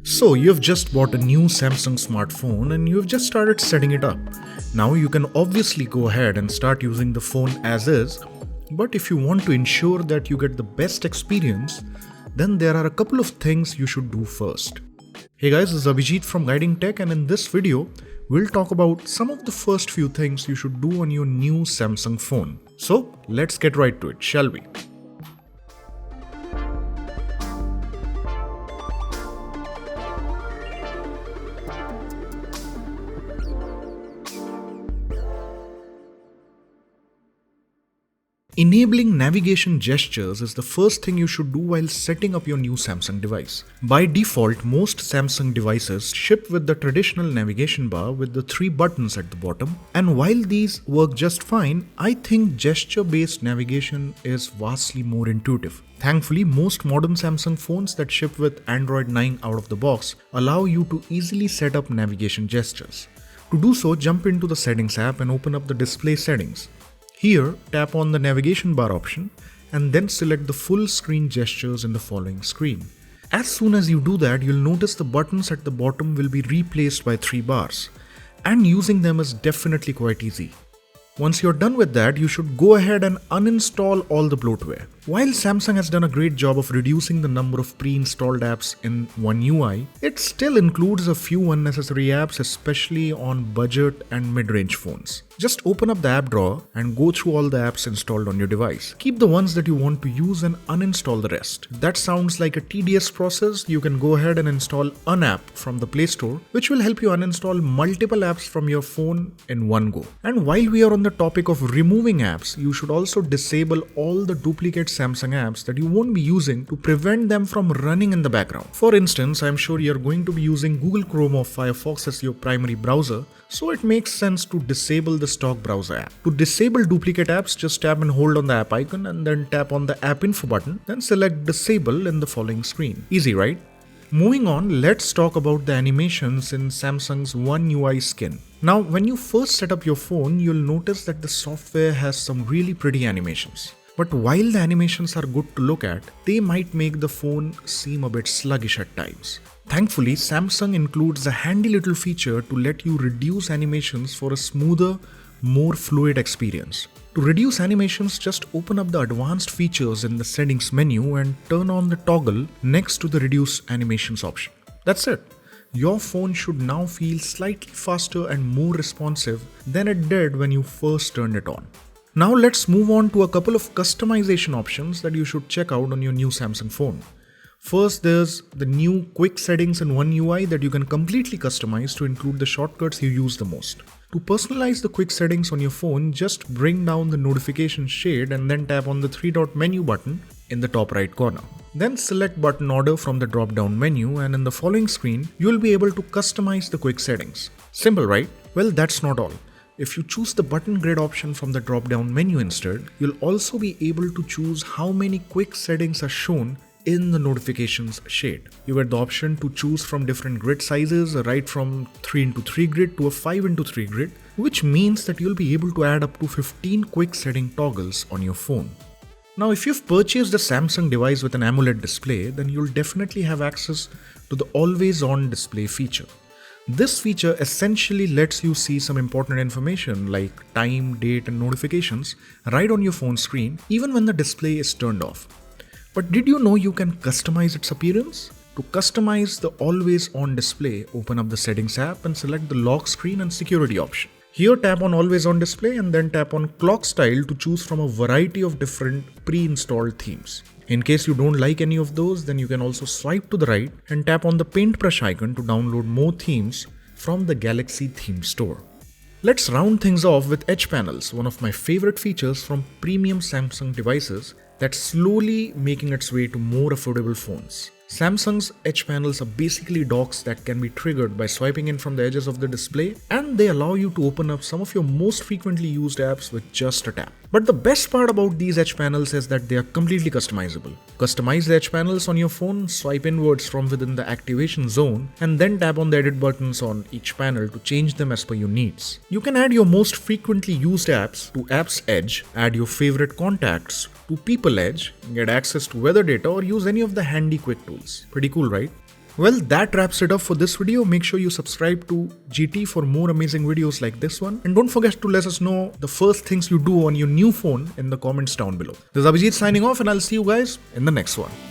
So, you've just bought a new Samsung smartphone and you've just started setting it up. Now, you can obviously go ahead and start using the phone as is, but if you want to ensure that you get the best experience, then there are a couple of things you should do first. Hey guys, this is Abhijit from Guiding Tech, and in this video, we'll talk about some of the first few things you should do on your new Samsung phone. So, let's get right to it, shall we? Enabling navigation gestures is the first thing you should do while setting up your new Samsung device. By default, most Samsung devices ship with the traditional navigation bar with the 3 buttons at the bottom, and while these work just fine, I think gesture-based navigation is vastly more intuitive. Thankfully, most modern Samsung phones that ship with Android 9 out of the box allow you to easily set up navigation gestures. To do so, jump into the Settings app and open up the Display settings. Here, tap on the navigation bar option and then select the full screen gestures in the following screen. As soon as you do that, you'll notice the buttons at the bottom will be replaced by 3 bars, and using them is definitely quite easy. Once you're done with that, you should go ahead and uninstall all the bloatware. While Samsung has done a great job of reducing the number of pre-installed apps in One UI, it still includes a few unnecessary apps, especially on budget and mid-range phones. Just open up the app drawer and go through all the apps installed on your device. Keep the ones that you want to use and uninstall the rest. If that sounds like a tedious process, you can go ahead and install Unapp from the Play Store, which will help you uninstall multiple apps from your phone in one go. And while we are on the topic of removing apps, you should also disable all the duplicate Samsung apps that you won't be using to prevent them from running in the background. For instance, I'm sure you're going to be using Google Chrome or Firefox as your primary browser, so it makes sense to disable the stock browser app. To disable duplicate apps, just tap and hold on the app icon and then tap on the app info button, then select disable in the following screen. Easy, right? Moving on, let's talk about the animations in Samsung's One UI skin. Now, when you first set up your phone, you'll notice that the software has some really pretty animations. But while the animations are good to look at, they might make the phone seem a bit sluggish at times. Thankfully, Samsung includes a handy little feature to let you reduce animations for a smoother, more fluid experience. To reduce animations, just open up the advanced features in the settings menu and turn on the toggle next to the reduce animations option. That's it. Your phone should now feel slightly faster and more responsive than it did when you first turned it on. Now let's move on to a couple of customization options that you should check out on your new Samsung phone. First, there's the new quick settings in One UI that you can completely customize to include the shortcuts you use the most. To personalize the quick settings on your phone, just bring down the notification shade and then tap on the 3-dot menu button in the top right corner. Then select button order from the drop down menu, and in the following screen, you'll be able to customize the quick settings. Simple, right? Well, that's not all. If you choose the button grid option from the drop down menu instead, you'll also be able to choose how many quick settings are shown in the notifications shade. You get the option to choose from different grid sizes, right from 3x3 grid to a 5x3 grid, which means that you'll be able to add up to 15 quick setting toggles on your phone. Now, if you've purchased a Samsung device with an AMOLED display, then you'll definitely have access to the Always On Display feature. This feature essentially lets you see some important information like time, date, and notifications right on your phone screen, even when the display is turned off. But did you know you can customize its appearance? To customize the Always On Display, open up the Settings app and select the Lock Screen and Security option. Here, tap on Always On Display and then tap on Clock Style to choose from a variety of different pre-installed themes. In case you don't like any of those, then you can also swipe to the right and tap on the paintbrush icon to download more themes from the Galaxy Theme Store. Let's round things off with edge panels, one of my favorite features from premium Samsung devices that's slowly making its way to more affordable phones. Samsung's edge panels are basically docks that can be triggered by swiping in from the edges of the display, and they allow you to open up some of your most frequently used apps with just a tap. But the best part about these edge panels is that they are completely customizable. Customize the edge panels on your phone, swipe inwards from within the activation zone, and then tap on the edit buttons on each panel to change them as per your needs. You can add your most frequently used apps to Apps Edge, add your favorite contacts to People Edge, get access to weather data, or use any of the handy quick tools. Pretty cool, right? Well, that wraps it up for this video. Make sure you subscribe to GT for more amazing videos like this one. And don't forget to let us know the first things you do on your new phone in the comments down below. This is Abhijit signing off, and I'll see you guys in the next one.